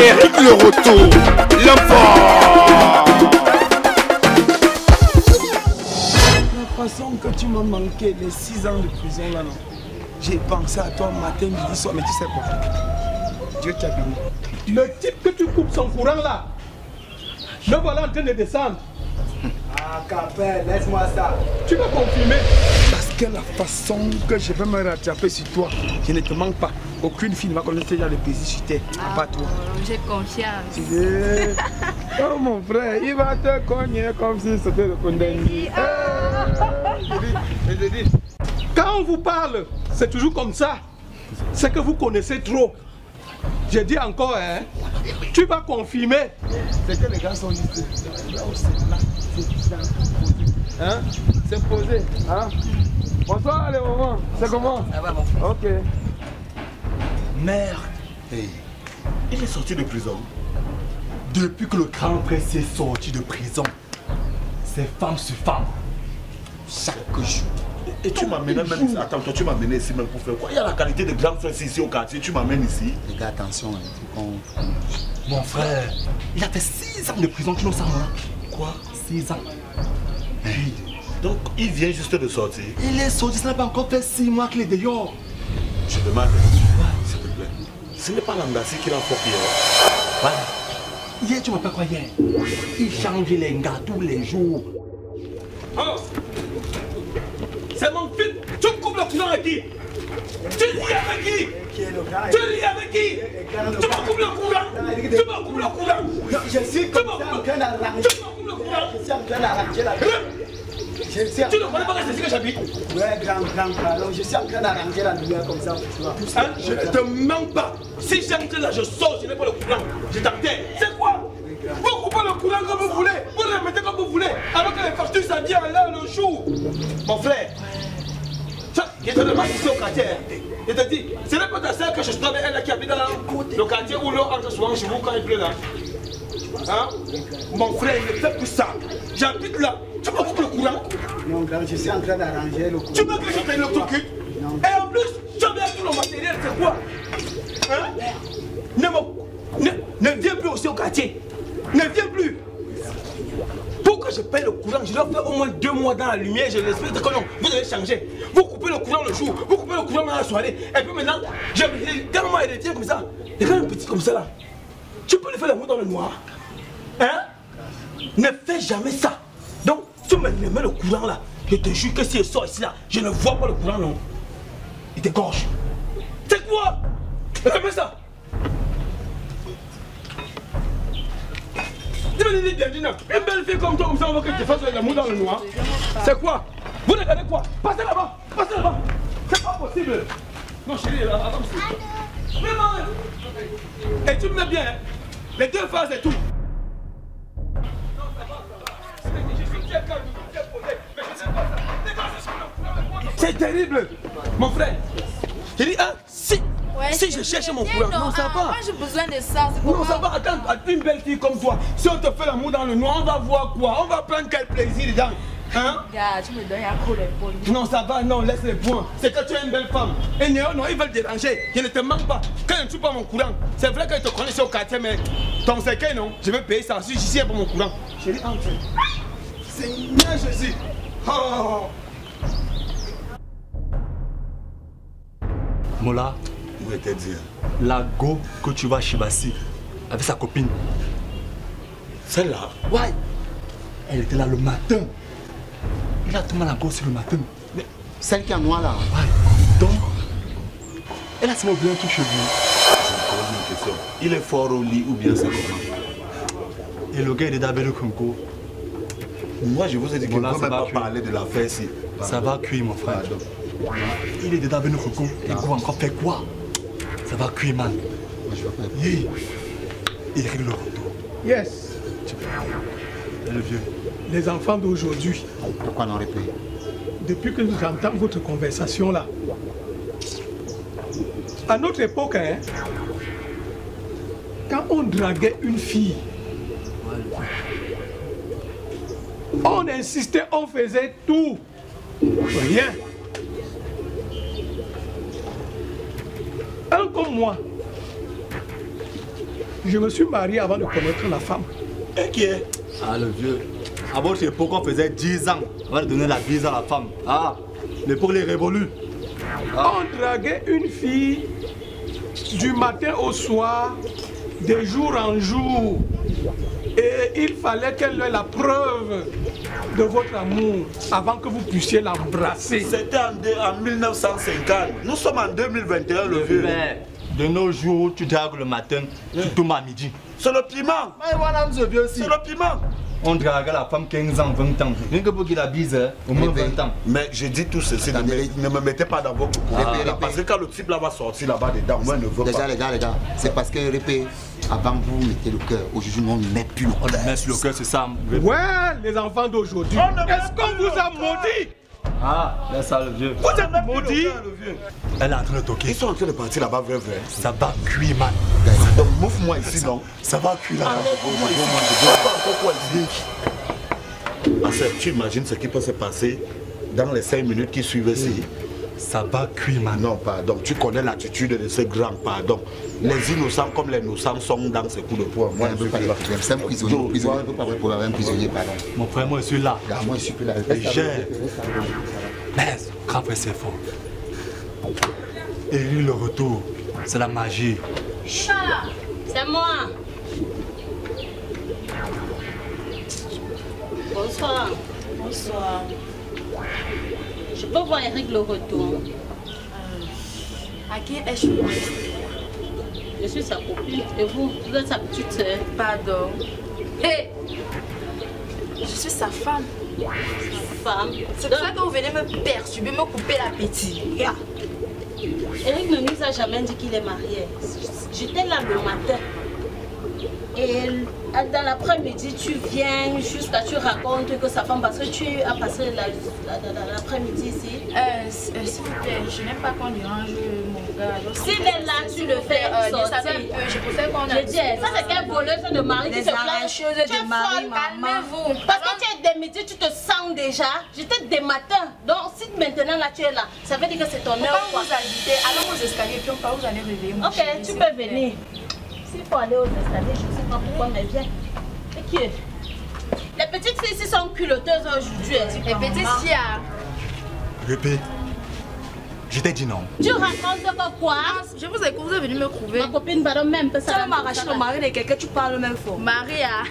Eric le retour, l'enfant. La façon que tu m'as manqué les 6 ans de prison là, non. J'ai pensé à toi matin, midi, soir, mais tu sais quoi? Dieu t'a béni. Le type que tu coupes son courant là, le voilà en train de descendre. Ah, Capel, laisse-moi ça. Tu vas confirmer. Parce que la façon que je vais me rattraper sur toi, je ne te manque pas. Aucune fille ne va connaître déjà le plaisir sur terre, à part toi. J'ai confiance. Oh mon frère, il va te cogner comme si c'était le condamné. Je dis, quand on vous parle, c'est toujours comme ça. C'est que vous connaissez trop. Je dis encore, hein, tu vas confirmer. C'est que les gars sont ici. Là où c'est là, c'est posé. Hein? C'est posé. Hein? Bonsoir les mamans. C'est comment? Ça va, mon frère. Ok. Merde. Hey. Il est sorti de prison. Depuis que le grand presse est sorti de prison, c'est femme sur femme. Chaque jour. Et tu m'amènes même... Attends, toi tu m'amènes ici même pour faire quoi? Il y a la qualité de grand frère ici au quartier, tu m'amènes ici. Les gars, attention, hein, Mon frère, il a fait 6 ans de prison, tu nous sens là. Quoi? 6 ans. Hey. Donc il vient juste de sortir. Il est sorti, ça n'a pas encore fait 6 mois qu'il est dehors. Je demande, s'il te plaît. Ce n'est pas l'Angassi qui l'a fait hier. Voilà. Hier, tu m'appelles quoi hier? Il change les gars tous les jours. Oh. C'est mon fils. Tu me coupes le courant avec qui? Tu lis avec qui? Tu lis avec qui? Tu me coupes le courant. Tu me coupes le courant. Je suis comme ça en train d'arranger. Tu me coupes le courant. Je suis en train d'arranger la Tu ne connais pas que c'est ici que j'habite? Ouais, grand, alors je suis en train d'arranger la lumière comme ça, tu vois. Hein? Je ne te mens pas. Si j'entre là, je sors, je n'ai pas le courant. Je t'entends. C'est quoi? Vous coupez le courant comme vous voulez. Vous le mettez comme vous voulez. Alors que les factures, ça vient là le jour. Mon frère, je te demande ici au quartier. Je te dis, ce n'est pas ta soeur que je suis avec elle qui habite dans le quartier où l'eau entre souvent chez vous quand il pleut là. Hein? Mon frère, il ne fait que ça. J'habite là. Tu me coupes le courant? Non, grand, je suis en train d'arranger le courant. Tu veux que je t'électrocute? Et en plus, tu as bien tout le matériel, c'est quoi? Hein? Ne viens plus aussi au quartier. Ne viens plus. Pour que je paye le courant, je dois faire au moins 2 mois dans la lumière. Je respecte que non, vous devez changer. Vous coupez le courant le jour, vous coupez le courant dans la soirée. Et puis maintenant, quand moi il devient comme ça, et quand un petit comme ça là, tu peux lui faire l'amour dans le noir. Hein? Ne fais jamais ça. Donc, tu me mets le courant là. Je te jure que si je sors ici là, je ne vois pas le courant non. Il t'égorge. C'est quoi? Remets ça. Une belle fille comme toi, comme ça, on veut que tu fasses l'amour dans le noir. C'est quoi? Vous regardez quoi? Passez là-bas. Passez là-bas. C'est pas possible. Non, chérie, là, attends, vraiment. Et tu me mets bien, hein? Les 2 phases et tout. C'est terrible, mon frère. J'ai dit, hein, si je cherche mon courant, non, ça va. Moi j'ai besoin de ça. Non, ça va. Attends, une belle fille comme toi, si on te fait l'amour dans le noir, on va voir quoi? On va prendre quel plaisir dedans? Hein? Regarde, tu me donnes un coup d'épaule. Non, ça va, non, laisse les points. C'est que tu es une belle femme. Et non, ils veulent déranger. Je ne te manque pas. Quand je ne suis pas mon courant, c'est vrai que je te connais au quartier, mais ton secret, non, je vais payer ça. Si je suis pour mon courant. Chérie, entre. Seigneur Jésus. Oh. Mola, Où était dire? la go que tu vas chez Bassi avec sa copine. Celle-là? Ouais. Elle était là le matin. Il a tombé la go sur le matin. Mais celle qui est en noir là. Ouais. Donc, elle a seulement oublié un truc chez lui. Je me pose une question. Il est fort au lit ou bien c'est comment? Et le gars il est d'abord le Congo. Moi je vous ai dit que Bon, là, ne ça pas va cuire. parler de l'affaire ici. Ça va cuire mon frère. Pardon. Il est dedans avec notre con. Et quoi encore faire quoi? Ça va cuire man. Yeah. Il règle le retour. Yes. Et le vieux. Les enfants d'aujourd'hui, Pourquoi non répéter? depuis que j'entends votre conversation là, à notre époque, hein, quand on draguait une fille, on insistait, on faisait tout. Rien. Un comme moi, Je me suis marié avant de connaître la femme. Et qui est? Ah, le vieux. À votre époque, on faisait 10 ans avant de donner la bise à la femme. Ah, l'époque est révolue. Ah. On draguait une fille du matin au soir, de jour en jour. Et il fallait qu'elle ait la preuve de votre amour avant que vous puissiez l'embrasser. C'était en 1950. Nous sommes en 2021, le vieux. De nos jours, tu dragues le matin, tu tombes à midi. C'est le piment. Mais voilà, ce vieux aussi. C'est le piment. On drague la femme 15 ans, 20 ans. Rien que pour qu'il la bise, au moins 20 ans. Mais je dis tout ceci, ne me mettez pas dans votre courant. Parce que quand le type là va sortir là-bas dedans, moi je ne veux pas. Les gars, c'est parce que répé, avant vous mettez le cœur, aujourd'hui on ne met plus le cœur. On met sur le cœur, c'est ça. Ouais, les enfants d'aujourd'hui. Est-ce qu'on vous a maudit? Ah, laisse ça le vieux. Vous êtes maudit? Elle est en train de toquer. Ils sont en train de partir là-bas, vrai. Ça va cuire, man. Donc mouffe-moi ici, non? Ça va cuire là. Tu imagines ce qui peut se passer dans les 5 minutes qui suivent ici? Ça va cuire, man. Non, pardon, tu connais l'attitude de ces grands, pardon. Les innocents comme les innocents sont dans ce coup de poing. Moi, je ne veux pas. C'est un prisonnier, on ne peut pas avoir un prisonnier, pardon. Mon frère, moi, je suis là. Moi, je suis plus là. Légère. Mais, grand frère, c'est fort. Et lui, le retour, c'est la magie. C'est moi. Bonsoir. Bonsoir. Je peux voir Eric le retour. À qui est-ce que Je suis sa copine. Et vous êtes sa petite soeur. Pardon. Hé, je suis sa femme. Femme. C'est pour ça que vous venez me perturber, me couper l'appétit. Yeah. Eric ne nous a jamais dit qu'il est marié. J'étais là le matin. Et dans l'après-midi, tu viens jusqu'à tu racontes que sa femme, parce que tu as passé l'après-midi ici. S'il vous plaît, je n'aime pas qu'on dérange mon gars. S'il est là, tu le fais sortir. Je préfère qu'on Je dis, ça c'est quelle voleuse de mari qui se plaint. Tu es folle, calmez-vous. Parce que tu es des midi, tu te sens déjà. J'étais des matins. Donc si maintenant là tu es là, ça veut dire que c'est ton heure. On va vous inviter, allons aux escaliers, puis on va vous aller réveiller. Ok, tu peux venir. S'il faut aller aux escaliers, je ne sais pas pourquoi, mais viens. Et qui est? Les petites filles ici sont culotteuses aujourd'hui. Les petites filles. Répé, je t'ai dit non. Tu racontes que quoi? Je vous écoute, vous êtes venu me trouver. Ma copine va même pas ça. Tu vas m'arracher le mari de quelqu'un, tu parles même fort. Maria,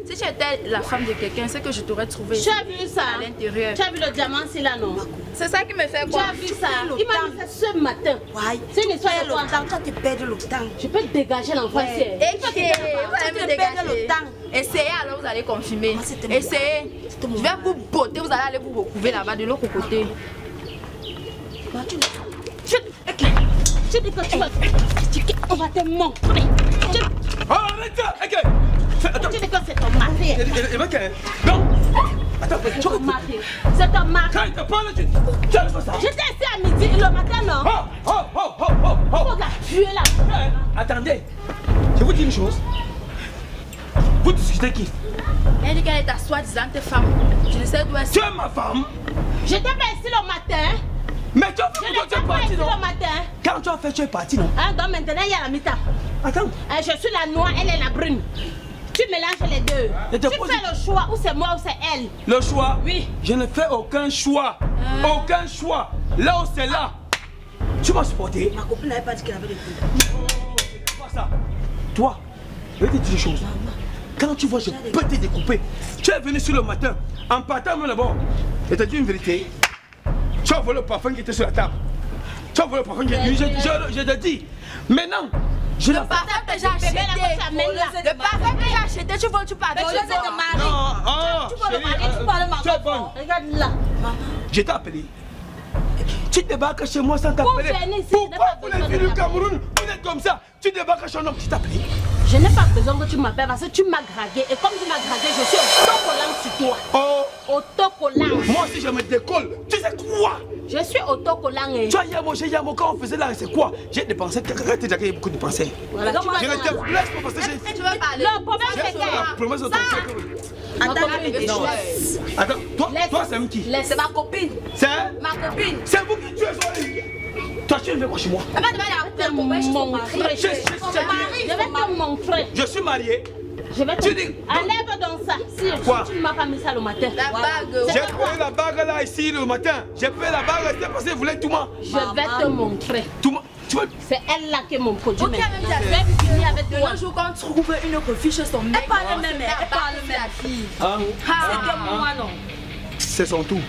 si tu étais la femme de quelqu'un, c'est que je t'aurais trouvé. Tu as vu ça? À l'intérieur. Tu as vu le diamant ici là, non? C'est ça qui me fait quoi? Tu as vu ça? Il m'a dit ça ce matin. Ouais. C'est une histoire de quoi? Tu te perds le temps. Je peux te dégager l'enfant ici. Et vous allez me dégager le temps. Essayez alors, vous allez confirmer. Essayez. Je vais vous botter, vous allez aller vous recouvrir là-bas de l'autre côté. Tu dis que tu vas... On va te montrer. Arrête ça! Tu dis que c'est ton mari. Non! Attends, c'est ton mari. C'est ton mari. Quand il te parle, tu as fait ça. J'étais ici à midi, le matin, non? Regarde, tu es là. Attendez, je vous dis une chose. Vous discutez qui? Elle dit qu'elle est ta soi-disant femme. Je ne sais d'où elle est. Tu es ma femme? J'étais pas ici le matin. Mais tu as fait quand tu es parti, non? Le matin. Quand tu as fait, tu es parti, non? Ah, donc maintenant, il y a la mi-temps. Attends. Je suis la noire, elle est la brune. Tu mélanges les deux. Tu fais le choix, ou c'est moi ou c'est elle. Le choix? Oui. Je ne fais aucun choix. Aucun choix. Là où c'est là. Tu m'as supporté? Ma copine n'avait pas dit qu'elle avait des couilles. C'est pas ça. Toi, je vais te dire une chose. Quand tu vois, je peux te découper. Tu es venu sur le matin, en partant même d'abord. Je te dis une vérité. Tu as volé le parfum qui était sur la table. Tu as volé le parfum qui était... Je te dis. Maintenant, je le parfum que j'ai acheté. Le parfum que j'ai acheté, tu voles, tu parles. Tu voles de mari. Tu voles le mari, tu parles de ma femme. Regarde là. Je t'ai appelé. Tu débarques chez moi sans t'appeler. Pourquoi vous les filles du Cameroun, vous êtes comme ça? Tu débarques chez un homme qui t'appelle. Je n'ai pas besoin que tu m'appelles parce que tu m'as dragué. Et comme tu m'as dragué, je suis autocollant sur toi. Oh! Autocollant. Moi aussi je me décolle. Tu sais quoi? Je suis autocollant. Tu as Yamo, quand on faisait là, c'est quoi? J'ai dépensé, arrêtez d'accueillir beaucoup de pensées. Voilà, je ne te blesse pas parce que j'ai... Tu veux parler? Le problème c'est que... La promesse de ton Attends, toi c'est qui? C'est ma copine. C'est? Ma copine. C'est vous qui tuez Sophie. Toi tu ne veux pas chez moi. Mon frère, je vais te montrer. Je suis marié. Je vais te enlève donc ça. Si tu ne m'as pas mis ça le matin. La bague. J'ai pris la bague là ici le matin. J'ai pris la bague, c'est parce que vous voulez tout moi. Je vais te montrer. C'est elle là qui est mon produit. Ok, même je vais finir avec toi. Un jour quand tu trouves une autre fille chez son mec. Elle parle même, elle parle même la fille. C'était moi non. C'est son tour.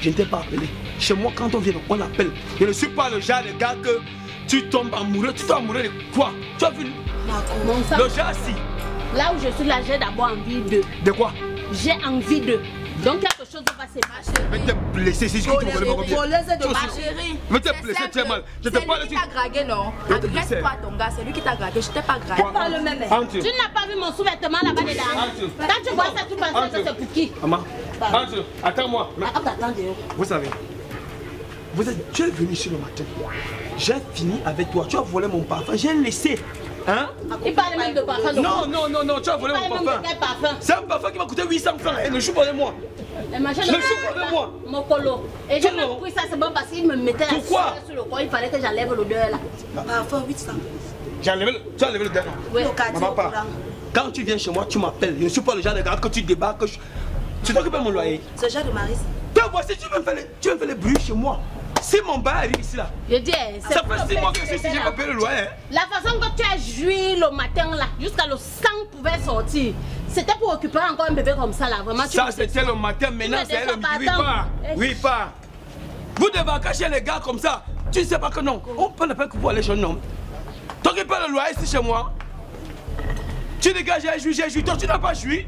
Je ne t'ai pas appelé. Chez moi, quand on vient, on appelle. Je ne suis pas le genre de gars que tu tombes amoureux. Tu tombes amoureux de quoi? Tu as vu le genre si. Là où je suis là, j'ai d'abord envie de. De quoi? J'ai envie de. Donc quelque chose va se passer. Mais t'es blessé, c'est ce que tu me connais pas combien. Ma chérie. Mais t'es blessé, tu es mal. Je te parle de lui qui t'a dragué, non? Agresse-toi ton gars, c'est lui qui t'a dragué, je t'ai pas dragué. Pas le même. Tu n'as pas vu mon sous-vêtement là-bas dedans? Quand tu vois ça, tu penses que c'est pour qui? Maman, attends-moi. Vous savez, tu es venu ici le matin. J'ai fini avec toi. Tu as volé mon parfum. J'ai laissé. Hein? Il parle même de parfum. Non, tu as volé mon parfum. C'est un parfum qui m'a coûté 800 francs. Et ne joue pas de moi. Ne joue pas de moi. Mon colo. Et j'ai même pris ça, c'est bon parce qu'il me mettait la sueur sur le corps. Il fallait que j'enlève l'odeur là. Parfum 800. Tu as enlevé l'odeur? Oui. Maman, pas. Quand tu viens chez moi, tu m'appelles. Je ne suis pas le genre de gars que tu débarques. Tu t'occupes de mon loyer. Ce genre de mari. Toi, voici, tu veux me faire les bruits chez moi. Si mon bail arrive ici là, je dis, ça fait 6 mois que je suis ici, j'ai pas payé le loyer. La façon que tu as joui le matin là, jusqu'à le sang pouvait sortir, c'était pour occuper encore un bébé comme ça là, vraiment. Ça c'était le matin, maintenant c'est elle le midi. Oui, pas. Vous devez cacher les gars comme ça. Tu ne sais pas que non. On prend le pain pour aller chez un homme. Toi qui payes le loyer ici chez moi, tu dis que j'ai joui, toi tu n'as pas joui.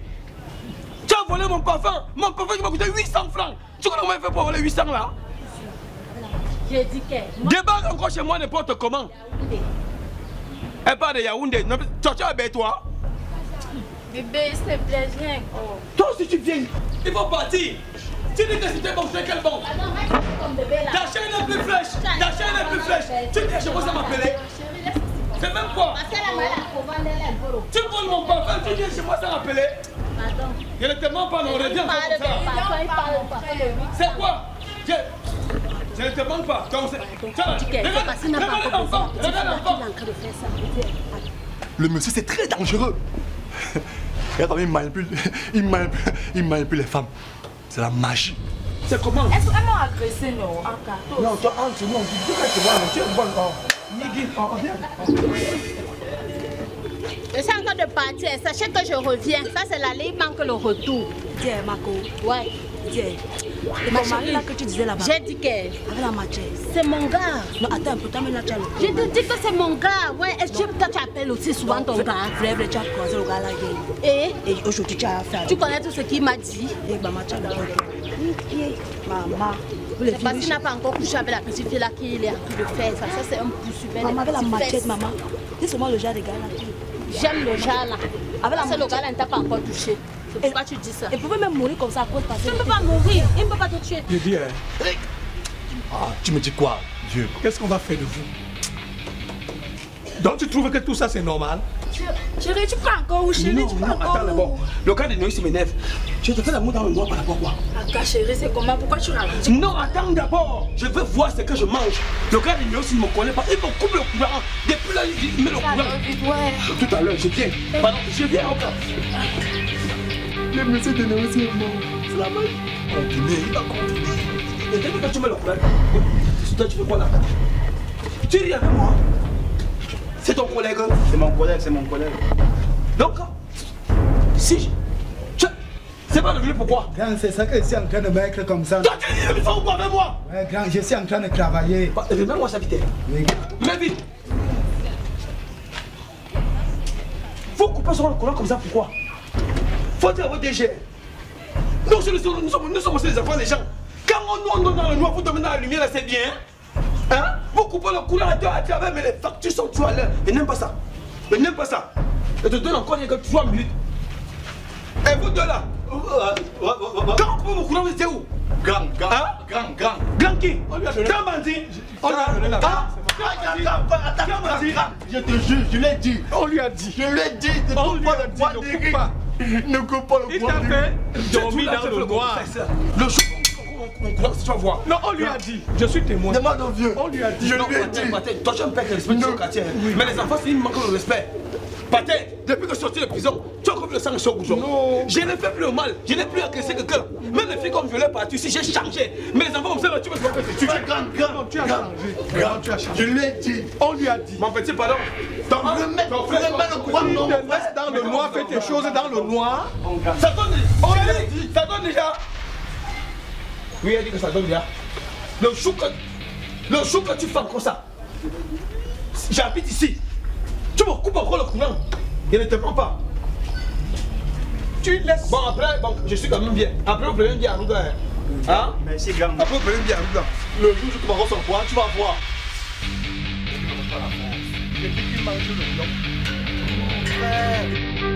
Tu as volé mon parfum qui m'a coûté 800 francs. Tu connais comment il fait pour voler 800 là? J'ai dit que... Débarque encore chez moi n'importe comment. Elle parle de Yaoundé. Tu as bête toi. Bébé, s'il te plaît, viens. Toi aussi tu viens. Il faut partir. Tu dis que c'était bon, c'est quel bon? Ta chaîne est plus fraîche. Tu dis que chez moi ça m'appelait. C'est même quoi? Tu voles mon parfum, tu dis que chez moi ça m'appelait. Je ne te mens pas, non, reviens comme ça. C'est quoi? Je ne te demande pas. Le monsieur, c'est très dangereux. Regarde, il manipule les femmes. C'est la magie. C'est comment? Est-ce qu'elle m'a agressé, non? Non, toi, entre nous, tu es bonne. Je suis encore de partir. Sachez que je reviens. Ça, c'est l'aller, il manque le retour. Tiens, Marco. Ouais. Tiens. C'est mon mari là que tu disais là-bas. J'ai dit que... Avec la matière. C'est mon gars. Non, attends un peu, t'as mis là, tu as le... Je te dis que c'est mon gars. Ouais, est-ce que toi, tu appelles aussi souvent ton gars? Frère, tu as croisé le gars là hier. Et aujourd'hui, tu as affaire. Tu connais tout ce qu'il m'a dit? Et maman, tu as le maman. C'est parce qu'il n'a pas encore couché avec la petite fille là qu'il est en train de faire. Ça, c'est un poursuivant. Maman, avec la machette, maman. C'est seulement le genre de gars là. J'aime le genre là. Avec la le gars là, il ne t'a pas encore touché. C'est pourquoi tu dis ça. Il pouvait même mourir comme ça à cause de tu ne peux pas mourir. Il ne peut pas te tuer. Je dis, tu me dis quoi, Dieu? Qu'est-ce qu'on va faire de vous? Donc tu trouves que tout ça c'est normal? Chérie, tu prends encore où, chérie? Tu prends encore attends d'abord. Le cas de Noïs m'énerve. Tu te fais l'amour dans le noir par rapport à quoi? Attends, chérie, c'est comment? Pourquoi tu racontes? Non, attends d'abord. Je veux voir ce que je mange. Le cas de Noïs ne me connaît pas. Il me coupe le courant. Depuis là, il met le courant. Ouais. Tout à l'heure, je viens. Pardon, je viens encore. Le monsieur de Noïs est mort. C'est la magie. Continuez, il va continuer. Et dès que tu mets le courant, toi tu fais quoi là? Tu ris avec moi? C'est ton collègue? C'est mon collègue, c'est mon collègue. Donc, si c'est pas devenu pourquoi? Grand, c'est ça que je suis en train de mettre comme ça. Toi, tu es venu faire quoi avec moi? Ouais, grand, je suis en train de travailler. Remets-moi ça vite. Mais vite. Faut couper sur le courant comme ça, pourquoi? Faut dire à votre DG. Nous sommes aussi les enfants des gens. Quand on est dans le noir, vous devenez dans la lumière, là, c'est bien. Hein? Vous coupez le courant à travers, mais les factures sont toujours à l'heure. Je n'aime pas ça. Je n'aime pas ça. Je te donne encore que 3 minutes. Et vous deux là? Quand on coupe mon courant, vous étiez où? Grand. Grand qui? Grand bandit. Je te jure, je l'ai dit. On lui a dit. Je l'ai dit. Ne coupe pas le bois. Il t'a fait dormir dans le noir. Le jour on croit, tu vas voir. Non, on lui a dit. Je suis témoin. Demande au vieux. On lui a dit. Je lui ai dit. Toi, tu as un père qui respecte son quartier. Mais les enfants, ils manquent le respect. Patin, depuis que je suis sorti de prison, tu as encore vu le sang chaud au bouchon. Non. Je n'ai fait plus le mal, je n'ai plus agressé quelqu'un. Même les filles comme je l'ai partout ici, j'ai changé. Mais les enfants comme ça, tu me fais que tu as changé. Je lui ai dit. On lui a dit. Mon petit, pardon. Remets le courant, non. Reste dans le noir, fais tes choses dans le noir. Ça donne déjà. Oui, elle dit que ça donne déjà. Le chou que tu fais comme ça. J'habite ici. Tu me coupes encore le courant. Il ne te prend pas. Tu laisses. Bon, après, bon, je suis quand même bien. Après, vous prenez bien à Rouga. Hein? Merci, grand. Après, vous prenez bien à Rouga. Le jour où je te m'arrose en poids, tu vas voir. Depuis qu'il mange le lion.